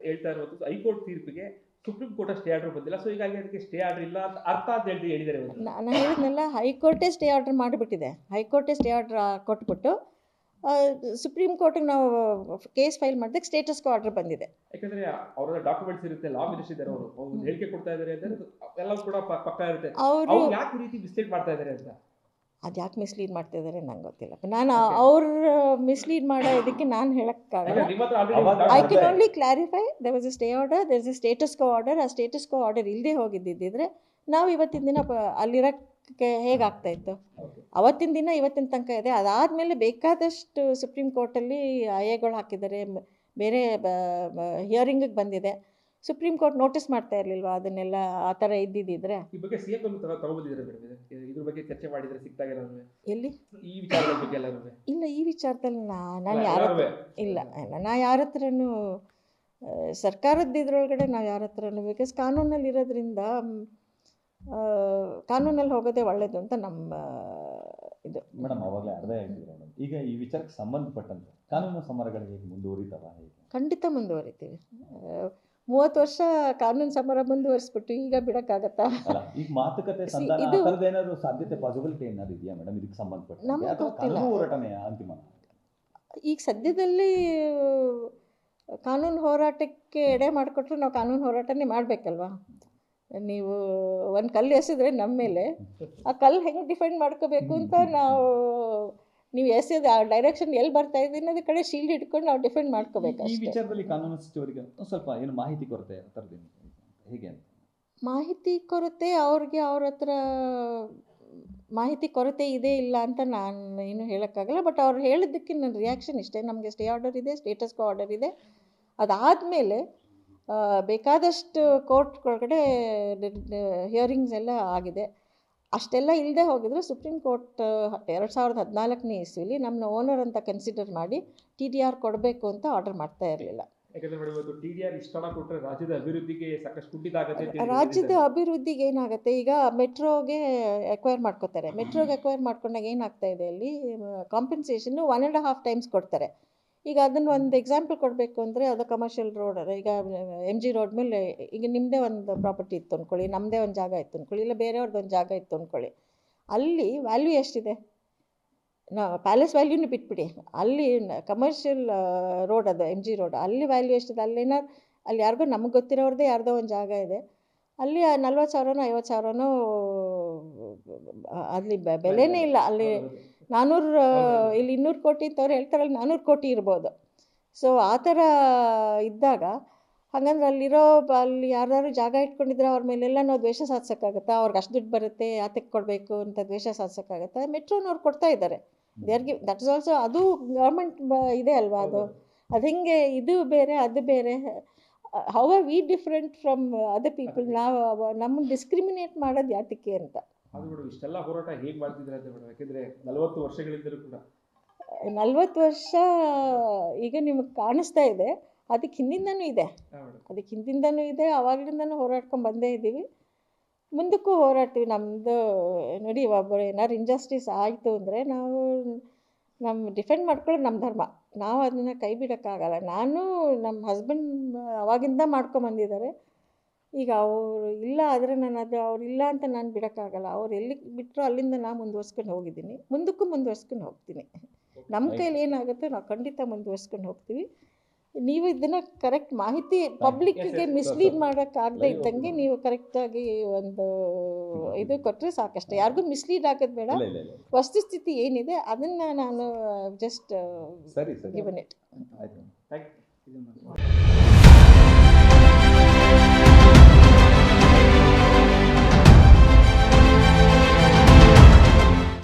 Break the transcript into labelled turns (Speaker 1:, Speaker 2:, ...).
Speaker 1: ಹೇಳ್ತಾ ಇರೋದು ಹೈಕೋರ್ಟ್ ತೀರ್ಪಿಗೆ ಸುಪ್ರೀಂ ಕೋರ್ಟ್ ಸ್ಟೇ ಆರ್ಡರ್ ಬಂದಿಲ್ಲ, ಸೊ ಹೀಗಾಗಿ ಅದಕ್ಕೆ ಸ್ಟೇ ಆರ್ಡರ್ ಇಲ್ಲ ಅಂತ ಅರ್ಥ ಅಂತ ಹೇಳಿದ್ದಾರೆ.
Speaker 2: ನಾನು ಹೇಳಿದ್ನಲ್ಲ, ಹೈಕೋರ್ಟೇ ಸ್ಟೇ ಆರ್ಡರ್ ಮಾಡಿಬಿಟ್ಟಿದೆ. ಹೈಕೋರ್ಟೇ ಸ್ಟೇ ಆರ್ಡರ್ ಕೊಟ್ಬಿಟ್ಟು ಸುಪ್ರೀಂ ಕೋರ್ಟಿಗೆ ನಾವು ಕೇಸ್ ಫೈಲ್ ಮಾಡಿದಾಗ ಸ್ಟೇಟಸ್ ಕೋ ಆರ್ಡರ್ ಬಂದಿದೆ.
Speaker 1: ಯಾಕಂದ್ರೆ ಅವರ ಡಾಕ್ಯುಮೆಂಟ್ಸ್ ಇರುತ್ತೆ, ಲಾ ಮಿನಿಸ್ಟರ್ ಇದ್ದಾರೆ, ಅವರು ಹೇಳಿಕೆ ಕೊಡ್ತಾ ಇದ್ದಾರೆ ಅಂದ್ರೆ ಎಲ್ಲ ಕೂಡ ಪಕ್ಕ ಇರುತ್ತೆ. ಅವರು ಯಾಕೆ ಈ ರೀತಿ ಮಿಸ್ಲೀಡ್ ಮಾಡ್ತಾ ಇದ್ದಾರೆ ಅಂತ,
Speaker 2: ಅದು ಯಾಕೆ ಮಿಸ್ಲೀಡ್ ಮಾಡ್ತಾ ಇದ್ದಾರೆ ನಂಗೆ ಗೊತ್ತಿಲ್ಲ. ನಾನು ಅವ್ರು ಮಿಸ್ಲೀಡ್ ಮಾಡೋ ಇದಕ್ಕೆ ನಾನು ಹೇಳೋಕ್ಕಾಗಲ್ಲ. I can only clarify, there was a stay order, there is a status quo order. ಆ ಸ್ಟೇಟಸ್ ಕೋ ಆರ್ಡರ್ ಇಲ್ಲದೆ ಹೋಗಿದ್ದಿದ್ರೆ ನಾವು ಇವತ್ತಿನ ದಿನ ಅಲ್ಲಿರೋಕ್ಕೆ ಹೇಗಾಗ್ತಾಯಿತ್ತು. ಅವತ್ತಿನ ದಿನ ಇವತ್ತಿನ ತನಕ ಇದೆ. ಅದಾದಮೇಲೆ ಬೇಕಾದಷ್ಟು ಸುಪ್ರೀಂ ಕೋರ್ಟಲ್ಲಿ ಐಎಗಳು ಹಾಕಿದ್ದಾರೆ, ಬೇರೆ ಹಿಯರಿಂಗಿಗೆ ಬಂದಿದೆ. ಸುಪ್ರೀಂ ಕೋರ್ಟ್ ನೋಟಿಸ್ ಮಾಡ್ತಾ ಇರಲಿಲ್ವಾ ಅದನ್ನೆಲ್ಲ? ಆ ಥರ ಇದ್ದಿದ್ದಿದ್ರೆ
Speaker 1: ಈ ಬಗ್ಗೆ ಸಿಎಂ ತಗೊಂಡಿದ್ದಾರೆ ಮೇಡಮ್, ಇದ್ರ ಬಗ್ಗೆ ಚರ್ಚೆ ಮಾಡಿದ್ರೆ ಸಿಗ್ತಾಗ
Speaker 2: ಎಲ್ಲಿ
Speaker 1: ಈ ವಿಚಾರದ ಬಗ್ಗೆ ಎಲ್ಲರೂ
Speaker 2: ಇಲ್ಲ. ಈ ವಿಚಾರದಲ್ಲಿ ನಾನು ಇಲ್ಲ ನಾ ಯಾರ ಹತ್ರನೂ ಸರ್ಕಾರದ ಇದ್ರೊಳಗಡೆ ನಾವು ಯಾರ ಹತ್ರನೂ, ಬಿಕಾಸ್ ಕಾನೂನಲ್ಲಿ ಇರೋದ್ರಿಂದ ಕಾನೂನಲ್ಲಿ ಹೋಗೋದೇ ಒಳ್ಳೇದು ಅಂತ ನಮ್ಮ ಇದು.
Speaker 3: ಮೇಡಮ್ ಅವಾಗಲೇ ಅರ್ಧ ಹೇಳ್ತಿದ್ರು ಮೇಡಮ್, ಈಗ ಈ ವಿಚಾರಕ್ಕೆ ಸಂಬಂಧಪಟ್ಟಂತೆ ಕಾನೂನು ಸಮರಗಳಿಗೆ ಮುಂದುವರಿತಾವ?
Speaker 2: ಖಂಡಿತ ಮುಂದುವರಿತೀವಿ. 30 ವರ್ಷ ಕಾನೂನು ಸಮರ ಮುಂದುವರಿಸ್ಬಿಟ್ಟು ಈಗ ಬಿಡೋಕ್ಕಾಗತ್ತಾ?
Speaker 3: ಈಗ ಮಾತುಕತೆ ಏನಾದ್ರು ಸಾಧ್ಯತೆ ಪಾಸಿಬಿಲಿಟಿ ಏನಾದ್ರು ಇದೆಯಾ ಮೇಡಮ್ ಇದಕ್ಕೆ ಸಂಬಂಧಪಟ್ಟ?
Speaker 2: ನಮಗೆ ಗೊತ್ತಿಲ್ಲ.
Speaker 3: ಹೋರಾಟನೇ ಅಂತಿಮ?
Speaker 2: ಈಗ ಸದ್ಯದಲ್ಲಿ ಕಾನೂನು ಹೋರಾಟಕ್ಕೆ ಎಡೆ ಮಾಡಿಕೊಟ್ರೆ ನಾವು ಕಾನೂನು ಹೋರಾಟನೇ ಮಾಡಬೇಕಲ್ವಾ? ನೀವು ಒಂದು ಕಲ್ಲು ಎಸೆದ್ರೆ ನಮ್ಮ ಮೇಲೆ, ಆ ಕಲ್ಲು ಹೆಂಗೆ ಡಿಫೆಂಡ್ ಮಾಡ್ಕೋಬೇಕು ಅಂತ ನಾವು, ನೀವು ಎಸೆದು ಆ ಡೈರೆಕ್ಷನ್ ಎಲ್ಲಿ ಬರ್ತಾ ಇದೆ ಅನ್ನೋದ್ರ ಕಡೆ ಶೀಲ್ಡ್ ಇಟ್ಕೊಂಡು ನಾವು ಡಿಫೆಂಡ್ ಮಾಡ್ಕೋಬೇಕು.
Speaker 3: ಈ ವಿಚಾರದಲ್ಲಿ ಕಾನೂನು ಸಚಿವರಿಗೆ ಸ್ವಲ್ಪ ಏನು ಮಾಹಿತಿ ಕೊರತೆ ಹೇಗೆ ಅಂತ?
Speaker 2: ಮಾಹಿತಿ ಕೊರತೆ ಅವ್ರಿಗೆ ಅವ್ರ ಹತ್ರ ಮಾಹಿತಿ ಕೊರತೆ ಇದೆ ಇಲ್ಲ ಅಂತ ನಾನು ಏನು ಹೇಳೋಕ್ಕಾಗಲ್ಲ. ಬಟ್ ಅವ್ರು ಹೇಳಿದ್ದಕ್ಕೆ ನನ್ನ ರಿಯಾಕ್ಷನ್ ಇಷ್ಟೇ, ನಮಗೆ ಸ್ಟೇ ಆರ್ಡರ್ ಇದೆ, ಸ್ಟೇಟಸ್ ಕೋ ಆರ್ಡರ್ ಇದೆ. ಅದಾದಮೇಲೆ ಬೇಕಾದಷ್ಟು ಕೋರ್ಟ್ಗಳಗಡೆ ಹಿಯರಿಂಗ್ಸ್ ಎಲ್ಲ ಆಗಿದೆ. ಅಷ್ಟೆಲ್ಲ ಇಲ್ಲದೆ ಹೋಗಿದ್ರೆ ಸುಪ್ರೀಂ ಕೋರ್ಟ್ 2014ನೇ ಇಸ್ವಿಲಿ ನಮ್ಮನ್ನ ಓನರ್ ಅಂತ ಕನ್ಸಿಡರ್ ಮಾಡಿ TDR ಕೊಡಬೇಕು ಅಂತ ಆರ್ಡರ್ ಮಾಡ್ತಾ ಇರಲಿಲ್ಲ. ರಾಜ್ಯದ ಅಭಿವೃದ್ಧಿಗೆ ಏನಾಗುತ್ತೆ, ಈಗ ಮೆಟ್ರೋಗೆ ಅಕ್ವೈರ್ ಮಾಡ್ಕೋತಾರೆ. ಮೆಟ್ರೋಗೆ ಅಕ್ವೈರ್ ಮಾಡ್ಕೊಂಡಾಗ ಏನಾಗ್ತಾ ಇದೆ, ಅಲ್ಲಿ ಕಾಂಪೆನ್ಸೇಷನ್ನು 1.5 ಟೈಮ್ಸ್ ಕೊಡ್ತಾರೆ. ಈಗ ಅದನ್ನು ಒಂದು ಎಕ್ಸಾಂಪಲ್ ಕೊಡಬೇಕು ಅಂದರೆ, ಅದು ಕಮರ್ಷಿಯಲ್ ರೋಡ್, ಈಗ MG ರೋಡ್ ಮೇಲೆ ಈಗ ನಿಮ್ಮದೇ ಒಂದು ಪ್ರಾಪರ್ಟಿ ಇತ್ತು ಅಂದ್ಕೊಳ್ಳಿ, ನಮ್ಮದೇ ಒಂದು ಜಾಗ ಇತ್ತು ಅಂದ್ಕೊಳ್ಳಿ, ಇಲ್ಲ ಬೇರೆಯವ್ರದ್ದು ಒಂದು ಜಾಗ ಇತ್ತು ಅಂದ್ಕೊಳ್ಳಿ. ಅಲ್ಲಿ ವ್ಯಾಲ್ಯೂ ಎಷ್ಟಿದೆ? ಪ್ಯಾಲೇಸ್ ವ್ಯಾಲ್ಯೂನು ಬಿಟ್ಬಿಡಿ, ಅಲ್ಲಿ ಕಮರ್ಷಿಯಲ್ ರೋಡ್, ಅದು MG ರೋಡ್, ಅಲ್ಲಿ ವ್ಯಾಲ್ಯೂ ಎಷ್ಟಿದೆ? ಅಲ್ಲಿ ಯಾರಿಗೋ ನಮಗೆ ಗೊತ್ತಿರೋರದೇ ಯಾರ್ದೋ ಒಂದು ಜಾಗ ಇದೆ, ಅಲ್ಲಿ 40,000ನೋ 50,000ನೋ ಅಲ್ಲಿ ಬೆಲೆನೇ ಇಲ್ಲ. ಅಲ್ಲಿ 400 ಇಲ್ಲಿ 200 ಕೋಟಿ ಅಂತವ್ರು ಹೇಳ್ತಾರಲ್ಲ, 400 ಕೋಟಿ ಇರ್ಬೋದು. ಸೊ ಆ ಥರ ಇದ್ದಾಗ ಹಾಗಂದ್ರೆ ಅಲ್ಲಿ ಯಾರು ಜಾಗ ಇಟ್ಕೊಂಡಿದ್ರೆ ಅವ್ರ ಮೇಲೆಲ್ಲ ನಾವು ದ್ವೇಷ ಸಾಧಿಸೋಕ್ಕಾಗತ್ತಾ? ಅವ್ರಿಗೆ ಅಷ್ಟು ದುಡ್ಡು ಬರುತ್ತೆ, ಯಾತಕ್ಕೆ ಕೊಡಬೇಕು ಅಂತ ದ್ವೇಷ ಸಾಧಿಸೋಕ್ಕಾಗತ್ತಾ? ಮೆಟ್ರೋನವ್ರು ಕೊಡ್ತಾ ಇದ್ದಾರೆ, ದಟ್ ಇಸ್ ಆಲ್ಸೋ, ಅದು ಗೌರ್ಮೆಂಟ್ ಇದೆ ಅಲ್ವಾ? ಅದು ಹೆಂಗೆ ಇದು ಬೇರೆ ಅದು ಬೇರೆ? How are we different from other people? ನಾವು ನಮ್ಮನ್ನು ಡಿಸ್ಕ್ರಿಮಿನೇಟ್ ಮಾಡೋದು ಯಾತಕ್ಕೆ ಅಂತ.
Speaker 1: ಇಷ್ಟೆಲ್ಲ ಹೋರಾಟ ಹೇಗೆ ಮಾಡ್ತಿದ್ರೆ ಅಂತ ಮೇಡಮ್, ಯಾಕೆಂದರೆ 40 ವರ್ಷಗಳಿಂದಲೂ ಕೂಡ
Speaker 2: 40 ವರ್ಷ ಈಗ ನಿಮಗೆ ಕಾಣಿಸ್ತಾ ಇದೆ, ಅದಕ್ಕೆ ಹಿಂದಿಂದನೂ ಇದೆ, ಆವಾಗಲಿಂದನೂ ಹೋರಾಡ್ಕೊಂಡು ಬಂದೇ ಇದ್ದೀವಿ, ಮುಂದಕ್ಕೂ ಹೋರಾಡ್ತೀವಿ. ನಮ್ಮದು ನೋಡಿ, ಒಬ್ಬರು ಏನಾದ್ರು ಇಂಜಸ್ಟಿಸ್ ಆಯಿತು ಅಂದರೆ ನಾವು ನಮ್ಮ ಡಿಫೆಂಡ್ ಮಾಡ್ಕೊಳ್ಳೋದು ನಮ್ಮ ಧರ್ಮ, ನಾವು ಅದನ್ನು ಕೈ ಬಿಡೋಕ್ಕಾಗಲ್ಲ. ನಾನು ನಮ್ಮ ಹಸ್ಬೆಂಡ್ ಅವಾಗಿಂದ ಮಾಡ್ಕೊಂಬಂದಿದ್ದಾರೆ. ಈಗ ಅವರು ಇಲ್ಲ ಆದರೆ ಅವ್ರು ಇಲ್ಲ ಅಂತ ನಾನು ಬಿಡೋಕ್ಕಾಗಲ್ಲ. ಅವ್ರು ಎಲ್ಲಿಗೆ ಬಿಟ್ಟರು ಅಲ್ಲಿಂದ ನಾನು ಮುಂದುವರ್ಸ್ಕೊಂಡು ಹೋಗಿದ್ದೀನಿ, ಮುಂದಕ್ಕೂ ಮುಂದುವರ್ಸ್ಕೊಂಡು ಹೋಗ್ತೀನಿ. ನಮ್ಮ ಕೈಲಿ ಏನಾಗುತ್ತೆ ನಾವು ಖಂಡಿತ ಮುಂದುವರ್ಸ್ಕೊಂಡು ಹೋಗ್ತೀವಿ. ನೀವು ಇದನ್ನು ಕರೆಕ್ಟ್ ಮಾಹಿತಿ ಪಬ್ಲಿಕ್ಕಿಗೆ ಮಿಸ್ಲೀಡ್ ಮಾಡೋಕ್ಕಾಗದೇ ಇದ್ದಂಗೆ ನೀವು ಕರೆಕ್ಟಾಗಿ ಒಂದು ಇದು ಕೊಟ್ಟರೆ ಸಾಕಷ್ಟೇ. ಯಾರಿಗೂ ಮಿಸ್ಲೀಡ್ ಆಗೋದು ಬೇಡ. ವಸ್ತುಸ್ಥಿತಿ ಏನಿದೆ ಅದನ್ನು ನಾನು ಜಸ್ಟ್ ಗಿವನ್ ಇಟ್.